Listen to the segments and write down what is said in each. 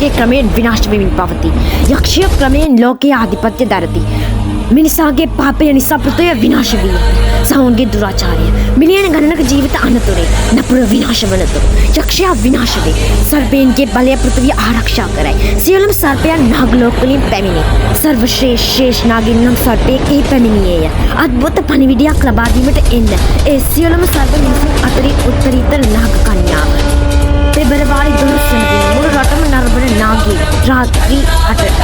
ලෝකයේ ක්‍රමයෙන් විනාශ වෙමින් පවතී. යක්ෂය ක්‍රමයෙන් ලෝකයේ ආධිපත්‍ය දරති. මිනිසාගේ පාපය නිසා පෘථිවිය විනාශ වී ඇත. සහෝන්ගේ දුරාචාරය මිලියන ගණනක ජීවිත අනතුරේ නපුර විනාශ වනතුරු යක්ෂයා විනාශ වේ. සර්පයන්ගේ බලය පෘථිවිය ආරක්ෂා කරයි. සියලුම සර්පයන් නාග ලෝක වලින් පැමිණේ. සර්වශ්‍රේෂ්ඨ නාගින් නම් සර්පයෙක් එහි පැමිණියේය. අද්භුත පණිවිඩයක් ලබා දීමට එන්න. ඒ සියලුම සර්ප මිනිසුන් අතරින් උත්තරීතර නාග කන්‍යාව. පෙබරවාරි 12 වෙනි දින මුළු රටම නරඹන නාගී රාත්‍රී 8ට.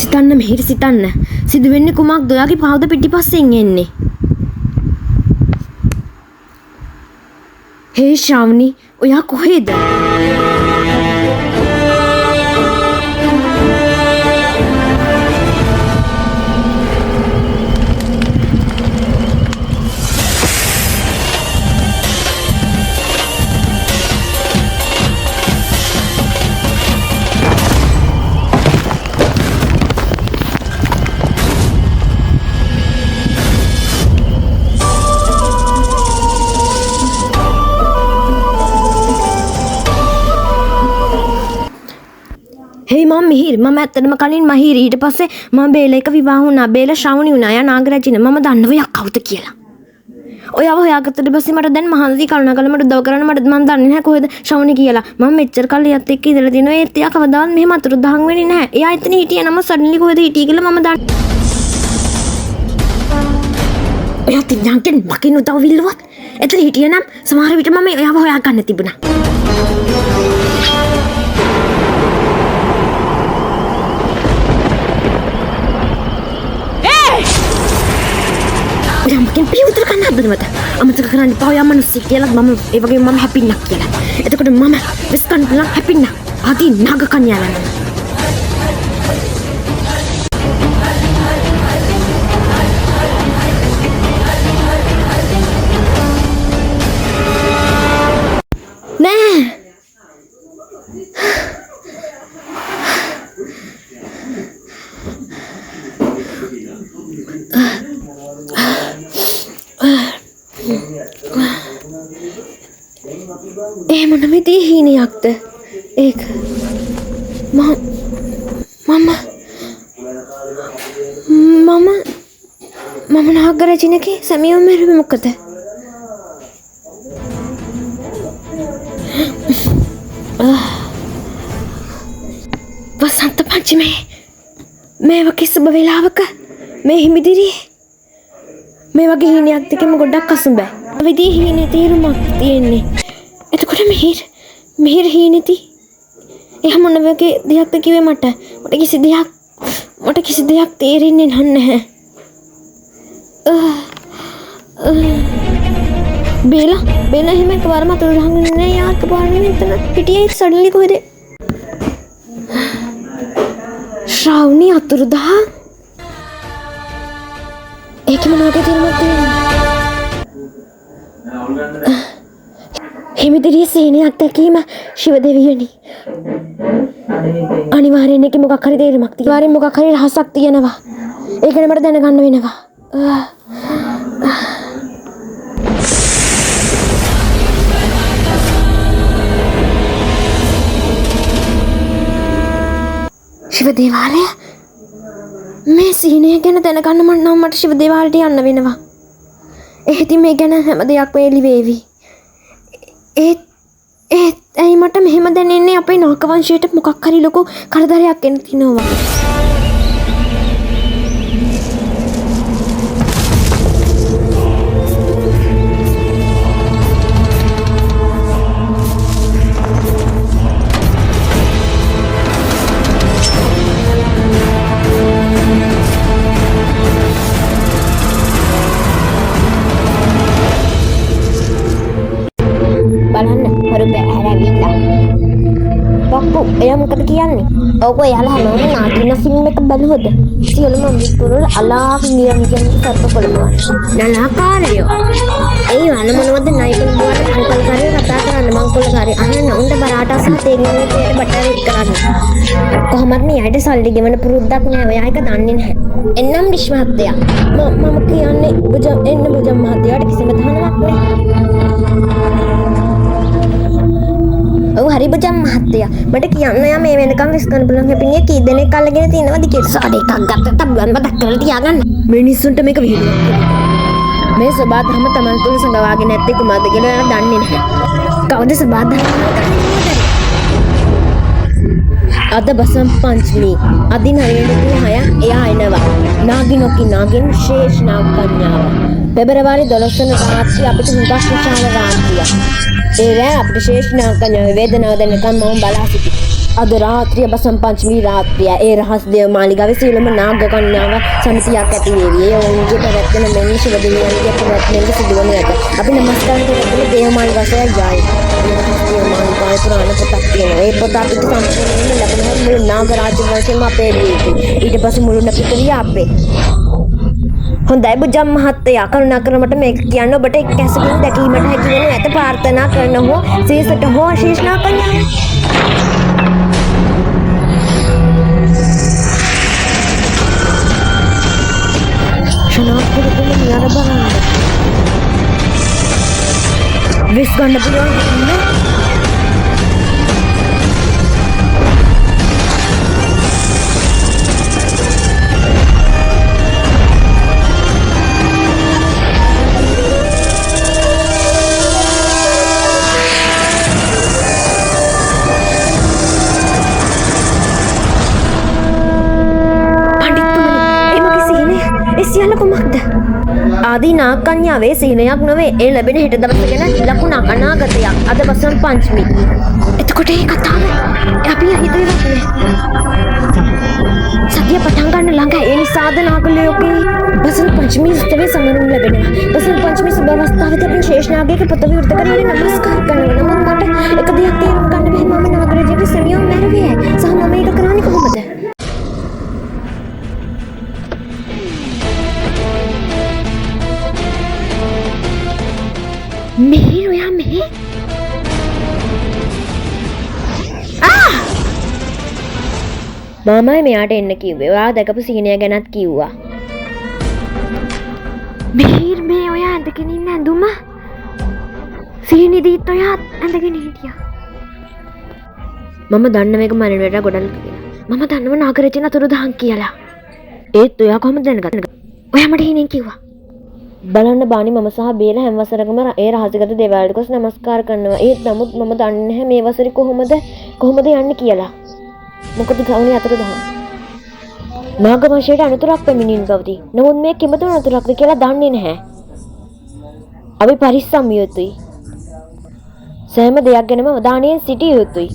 සිතන්න මෙහෙට සිතන්න. සිදුවෙන්නේ කුමක්ද? ඔයාගේ පාවුද පිටිපස්සෙන් එන්නේ. හේ ශ්‍රාවණි, ඔයා කොහෙද? හේ මම මිහිර්. මම ඇත්තටම කලින් මහිර්. ඊට පස්සේ මම බේල එක විවාහ වුණා. බේල ශ්‍රාවණි වුණා. යා නාගරජින. මම දන්නව යක් කවුද කියලා. ඔයාව හොයාගත්තට පස්සේ මට දැන් මහන්සි කරුණාකරලා මට උදව් කරන්න මට මම දන්නේ නැහැ කොහෙද ශ්‍රාවණි කියලා. මම මෙච්චර කල් එයත් එක්ක ඉඳලා තිනවා. ඒත් එයා කවදාවත් මෙහෙම අතුරුදහන් වෙන්නේ නැහැ. එයා එතන හිටියේ නම සඩන්ලි කොහෙද හිටියේ කියලා මම දන්නේ. ඔයා තියන්ගෙන් මකින් උදව් විල්ලුවත් එතන හිටියේ නම් සමහර විට මම එයාව හොයාගන්න තිබුණා. යම්කින් පියුතර කන්න හදනවද? අමතක කරන්න එපා. ඔයා මිනිස්සෙක් කියලා මම ඒ වගේම මම හැපින්නක් කියලා. එතකොට මම විස්කන් බලන් හැපින්න. ආදී නාග කන්‍යාවන. නෑ. ඒ මොන විදිහේ හීනයක්ද ඒක? මම නාගරජිනගේ සැමියව මැරුවේ මොකද? වසන්ත පංචමේ මේ වගේ සුබ වේලාවක මේ හිමිදිරියේ මේ වගේ හීනයක් දෙකම ගොඩක් අසුබයි. විදිහේ හීනේ තීරුමක් තියෙන්නේ. එතකොට මිහිර හීනෙති. එහා මොන වගේ දෙයක්ද කිව්වේ මට? මට කිසි දෙයක් තේරෙන්නේ නැහැ. බේලා එහෙම එකවරම අතුරුදහන් වෙන්නේ නැහැ. යාක පාරේ මෙතන හිටියේ සඩන්ලි කොහෙද? ශ්‍රාවණි අතුරුදහන්. ඒක මොන වගේ තීරුමක් තියෙන්නේ? හිමිදිරියේ සේනයක් දැකීම ශිව දෙවියනි. අනිවාර්යෙන් එකේ මොකක් හරි තේරුමක් තියෙනවා. අනිවාර්යෙන් මොකක් හරි රහසක් තියෙනවා. ඒක නේ මට දැනගන්න වෙනවා. ශිව දේවාලය මේ සීනය ගැන දැනගන්න මට ශිව දේවාලයට යන්න වෙනවා. එහෙනම් මේ ගැන හැම දෙයක්ම එළි වේවි. ඒත් ඇයි මට මෙහෙම දැනෙන්නේ? අපේ නාග වංශයට මොකක් හරි ලොකු කරදරයක් එන්න තිනවා. මොකද කියන්නේ? ඔක එයාලා හැමෝම නාටින ෆිල්ම් එක බලුවද? සියලුම මිත්‍රවල අලාවි නිරංජන සත්ව කොළඹවන. නලාකාරයෝ. ඒ වල මොනවද නයිකල් බුවන් අංකල් කාරිය කතා කරන්න මංකොල්ල කාරිය අහන්න උන්ට බරාටා සහ තේරුම් ගන්න බටර් එක කරන්න. කොහොමද මේ අයිට සල්ලි ගෙවන පුරුද්දක් නෑ. ඔයා එක දන්නේ නැහැ. එන්නම් ඩිෂ් මහත්තයා. මම කියන්නේ බුජම් මහත්තයාට කිසිම තහනමක් නෑ. ඔව් හරි බුජම් මහත්තයා. මට කියන්න යා මේ වෙනකම් විශ්කන බලන් හැපිනේ කී දෙනෙක් අල්ලගෙන තියනවද කියලා. සාඩ එකක් ගත්තට බුවන් මතක් කරලා තියාගන්න. මිනිස්සුන්ට මේක විහිළුවක්. මේ සබාධර්ම තමන් තුළ සංගවාගෙන නැත්තේ කුමක්ද කියලා එයා දන්නේ නැහැ. කවුද සබාධර්ම අද බසම් පංචමී අදින හරියට 6 එයා එනවා. නාගිනොකි නාගින් ශේෂ් නාග කන්‍යාව. පෙබරවාරි 12 වන රාත්‍රිය අපිට හුඟක් විශාල රාත්‍රියක්. ඒ රෑ අපිට ශේෂ් නාග කන්‍යාව වේදනාව දැනකම් මම බලා සිටියා. අද රාත්‍රිය බසම් පංචමී රාත්‍රිය. ඒ රහස් දේව මාලිගාවේ සියලුම නාග කන්‍යාව සමිතියක් ඇති වේවි. ඒ ඔවුන්ගේ පැවැත්වෙන මෙන්න ශිව දෙවියන්ගේ පැවැත්මෙන් සිදුවන ඇත. අපි නමස්කාර කරන දේව මාලිගාවේ ජායි. දේව මාලිගාවේ පුරාණ පොතක් තියෙනවා. ඒ පොත අපිට සම්පූර්ණයෙන්ම ලැබෙනවා මුළු නාග රාජ්‍ය වශයෙන්ම අපේ දීපේ. ඊට පස්සේ මුළු නපිතරිය අපේ. හොඳයි බුජම් මහත්තයා කරුණාකර මට මේක කියන්න. ඔබට එක් කැසකින් දැකීමට හැකි වෙන ඇත ප්‍රාර්ථනා කරන හෝ ශේෂට හෝ ශේෂ් නාග කන්‍යාව. විස් ගන්න පුළුවන් නේ. ආදී නාග කන්‍යාවේ සීනයක් නොවේ. ඒ ලැබෙන හෙට දවස ගැන ලකුණක් අනාගතයක්. අද බසම් පංචමී. එතකොට මේ කතාව අපි හිතුවේ නෑ. සතිය පටන් ගන්න ළඟ ඒ නිසාද නාග ලෝකේ බසම් පංචමී උත්සවය සමරුම් ලැබෙනවා. බසම් පංචමී සුබ අවස්ථාවේ අපි ශේෂ් නාගයක පොත විවෘත කරගෙන නමස්කාර කරනවා. නමුත් මට එක දෙයක් තේරුම් ගන්න බැහැ. මම නාග රජුගේ සෙමියෝ මැරුවේ. සහ මම ඒක කරන්නේ කොහොමද? මෙහෙ ඔයා මෙහෙ මමයි මෙයාට එන්න කිව්වේ. ඔයා දැකපු සීනය ගැනත් කිව්වා. මෙහෙර් මේ ඔයා ඇඳගෙන ඉන්න ඇඳුම සීනිදීත් ඔයා ඇඳගෙන හිටියා. මම දන්න මේක මරණයට ගොඩනග කියලා. මම දන්නව නාගරජන අතුරුදහන් කියලා. ඒත් ඔයා කොහොමද දැනගත්තේ? ඔයා මට හිණෙන් කිව්වා. බලන්න බානි මම සහ බේල හැම වසරකම ඒ රහසිගත දේවාලයට ගොස් නමස්කාර කරනවා. ඒත් නමුත් මම දන්නේ නැහැ මේ වසරේ කොහොමද යන්නේ කියලා. මොකද ගවුනේ අතුරුදහන්. නාග වංශයට අනතුරක් පැමිණෙන බවදී. නමුත් මේ කිමතු අනතුරක්ද කියලා දන්නේ නැහැ. අපි පරිස්සම් විය යුතුයි. සෑම දෙයක් ගැනම අවධානයෙන් සිටිය යුතුයි.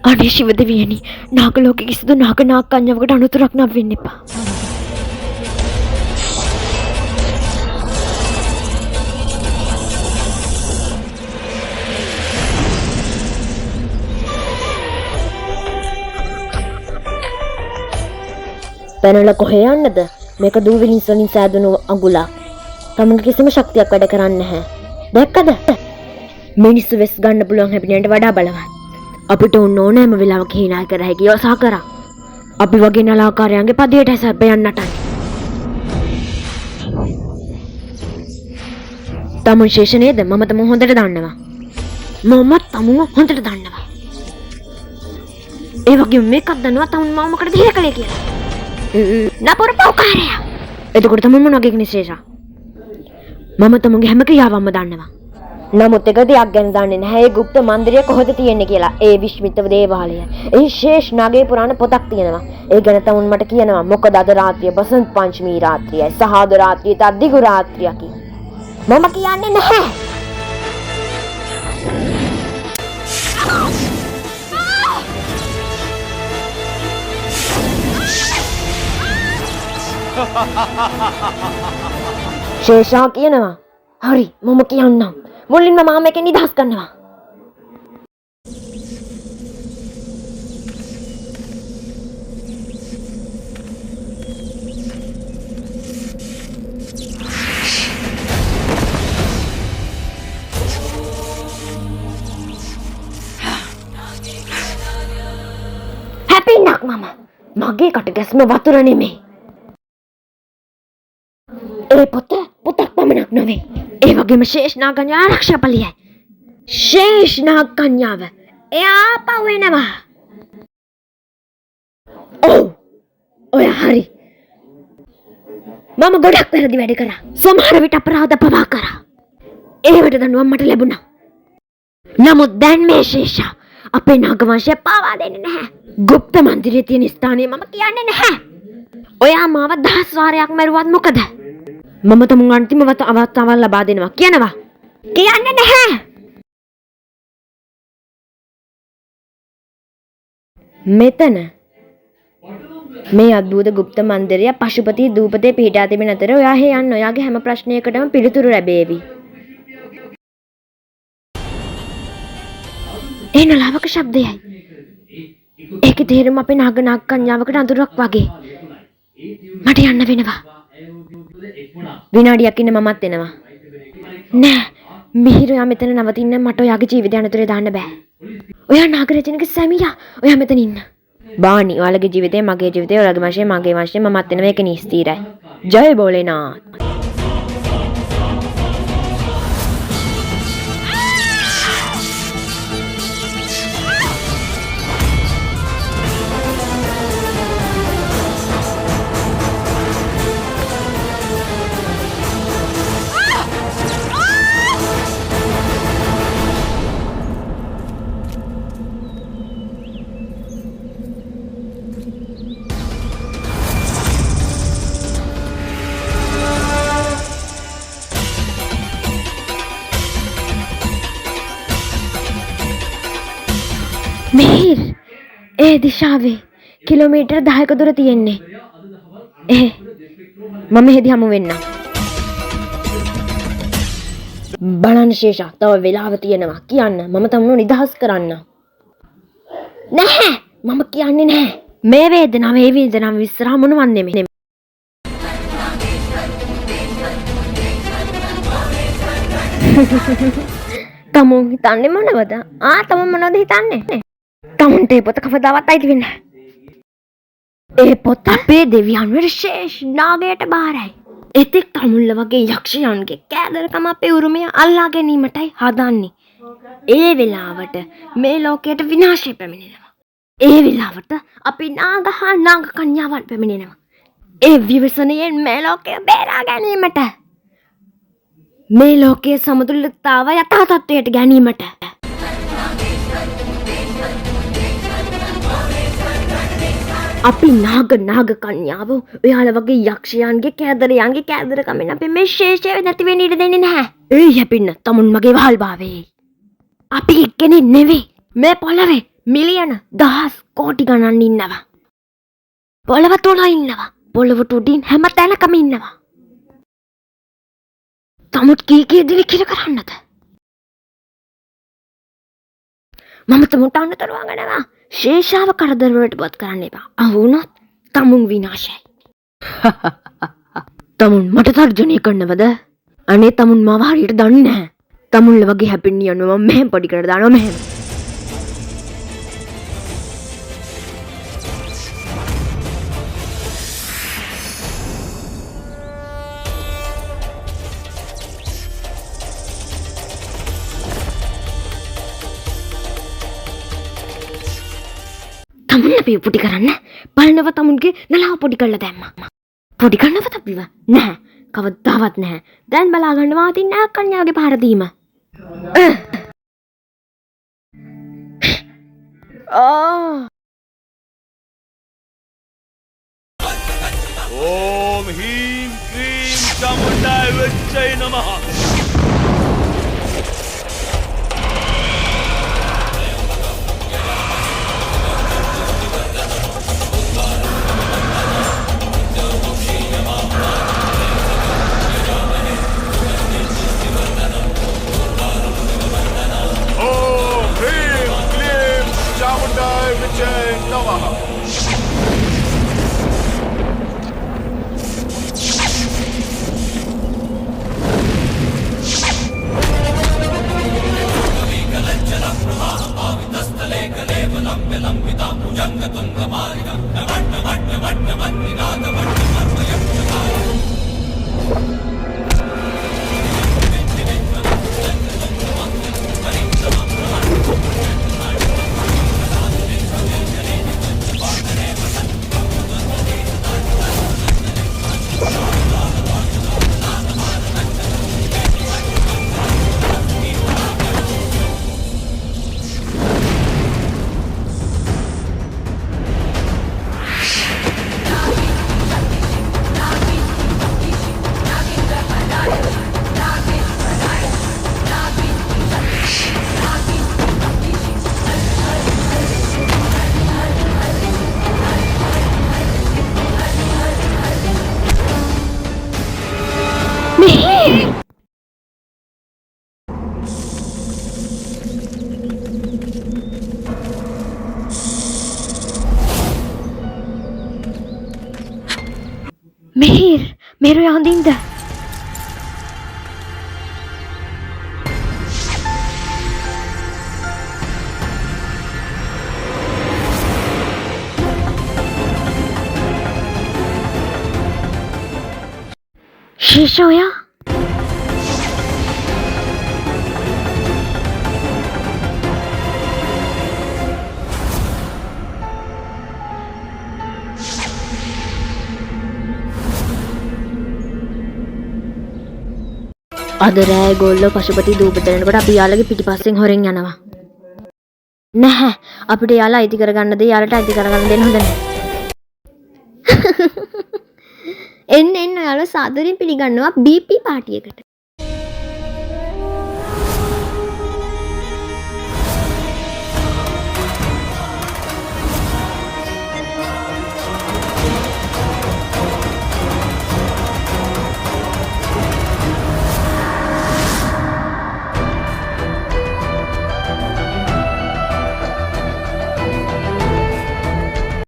අනේ ශිව දෙවියනි, නාග ලෝකෙ කිසිදු නාග කන්‍යාවකට අනතුරක් නම් වෙන්න එපා. පැනලා කොහේ යන්නද? මේක දූවිලින් වලින් සෑදුණු අඟුලක්. තමන්ගේ කිසිම ශක්තියක් වැඩ කරන්නේ නැහැ. දැක්කද? මිනිස්සු වෙස් ගන්න පුළුවන් හැපිනේට වඩා බලවත්. අපිට ඕනෑම වෙලාවක hina කර හැකි යසා කරා. අපි වගේ නලාකාරයන්ගේ පදියට හැසප යන්නට. තමුන් ශේෂ නේද? මම තමුන් හොඳට දන්නවා. ඒ වගේ මේකක් දන්නවා තමුන් මම මොකටද හිර කළේ කියලා. නපුරු පව්කාරයා. එතකොට තමුන් මොන වගේ කෙනෙක් ශේෂා? මම තමුන්ගේ හැම ක්‍රියාවක්ම දන්නවා. නමුත් එක දෙයක් ගැන දන්නේ නැහැ. ඒ গুপ্ত මන්දිරය කොහෙද තියෙන්නේ කියලා. ඒ විශ්මිත දේවාලය. ඒ ශේෂ් නාගයේ පුරාණ පොතක් තියෙනවා. ඒ ගැන තමුන් මට කියනවා. මොකද අද රාත්‍රිය බසන්ත පංචමී රාත්‍රියයි. සහ අද රාත්‍රිය තද්දිගු රාත්‍රියකි. මම කියන්නේ නැහැ. ශේෂා කියනවා. හරි මම කියන්නම්. මුලින්ම මම මේකෙන් නිදහස් කරනවා. මගේ කට ගැස්ම වතුර නෙමේ. ඒ පොතක් පමණක් නොවේ. ඒ වගේම ශේෂ්නාගන්‍ය ආරක්ෂාපලියයි. ශේෂ්නාගන්‍යාව එයා පවෙනවා. ඔව් ඔය හරි. මම ගොඩක් වැරදි වැඩ කරා. සමහර විට අපරාධ පවා කරා. ඒවට දඬුවම් මට ලැබුණා. නමුත් දැන් මේ ශේෂා අපේ නාගවංශය පාවා දෙන්නේ නැහැ. ගුප්ත මන්දිරයේ තියෙන ස්ථානය මම කියන්නේ නැහැ. ඔයා මාව 10 වාරයක් මරුවත් මොකද? මම තමුන් අන්තිම අවස්ථාවක් ලබා දෙනවා කියනවා. කියන්නේ නැහැ. මෙතන මේ අද්භූත ගුප්ත මන්දිරය පශුපති දූපතේ පිහිටා තිබෙන අතර ඔයා හේ යන්න ඔයාගේ හැම ප්‍රශ්නයකටම පිළිතුරු ලැබේවි. එන ලාවක ශබ්දයයි. ඒකේ තේරුම අපේ නාගකන්‍යාවකට අඳුරක් වගේ. මට යන්න වෙනවා. විනාඩියක් ඉන්න මමත් එනවා. නෑ මිහිර යා මෙතන නවතින්න මට ඔයාගේ ජීවිතය අනතුරේ දාන්න බෑ. ඔයා නාගරජනක සැමියා. ඔයා මෙතන ඉන්න. බානි ඔයාලගේ ජීවිතේ මගේ ජීවිතේ ඔයාලගේ වශයෙන් මගේ වශයෙන් මමත් එනවා. ඒක නිස්තීරයි. ජය බෝලේනාත්. මිහිර් ඒ දිශාවේ කිලෝමීටර් 10ක දුර තියෙන්නේ. මම එහෙදි හමු වෙන්න. බලන්න ශේෂා තව වෙලාව තියෙනවා. කියන්න මම තමුණු නිදහස් කරන්න. නැහැ මම කියන්නේ නැහැ. මේ වේදනාව විස්තර මොනවත් නෙමෙයි. තමුන් හිතන්නේ මොනවද? තමුන් මොනවද හිතන්නේ? තමුන්ට ඒ පොත කවදාවත් අයිති වෙන්නේ නැහැ. ඒ පොත අපේ දෙවියන් විශේෂ නාගයට බාරයි. එතෙක් තමුන්ල වගේ යක්ෂයන්ගේ කෑදරකම අපේ උරුමය අල්ලා ගැනීමටයි හදන්නේ. ඒ වෙලාවට මේ ලෝකයට විනාශය පැමිණෙනවා. ඒ වෙලාවට අපි නාගහා නාගකන්‍යාවන් පැමිණෙනවා. ඒ විවසනයෙන් මේ ලෝකය බේරා ගැනීමට. මේ ලෝකයේ සමතුලිතතාව යථා තත්ත්වයට ගැනීමට. අපි නාගකන්‍යාව ඔයාලා වගේ යක්ෂයන්ගේ කෑදරයන්ගේ කෑදරකමෙන් අපි මේ ශේෂය නැති වෙන්න ඉඩ දෙන්නේ නැහැ. ඒ යපින්න තමුන් මගේ වහල්භාවයේ. අපි එක්කෙනෙක් නෙවෙයි. මේ පොළවේ මිලියන දහස් කෝටි ගණන් ඉන්නවා. පොළව තුල ඉන්නවා. පොළවට උඩින් හැම තැනකම ඉන්නවා. තමුත් කී දිලි කිර කරන්නද? මම තමුන්ට අන්නතර වංගනවා. ශේෂාව කරදර වලට පත් කරන්න එපා. වුණොත් තමුන් විනාශයි. තමුන් මට තර්ජනය කරනවද? අනේ තමුන් මාව හරියට දන්නේ නැහැ. තමුන්ල වගේ හැපෙන්න යනවා මම මෙහෙම පොඩි කරලා දානවා මෙහෙම. තමුන් අපි පොඩි කරන්න බලනව තමුන්ගේ නලාව පොඩි කරලා දැම්මා. පොඩි කරනව තපිව නැහැ. කවදාවත් නැහැ. දැන් බලා ගන්නවා තින් නාගකන්‍යාවගේ පහර දීම. ओम ह्रीं क्रीं चामुण्डाय विच्चै नमः। ओम ह्रीं क्लीं चामुण्डाय विच्चै नमः। මිහිර් මෙහෙර හොඳින්ද? ශිෂෝයා අද රෑ ගොල්ලෝ පශුපති දූපතලනකොට අපි යාළගේ පිටිපස්සෙන් හොරෙන් යනවා. නැහැ. අපිට යාළා අයිති කරගන්න දේ යාළට අයිති කරගන්න දෙන්න හොඳ නැහැ. එන්න යාළුවා සාදරයෙන් පිළිගන්නවා BP පාටියකට.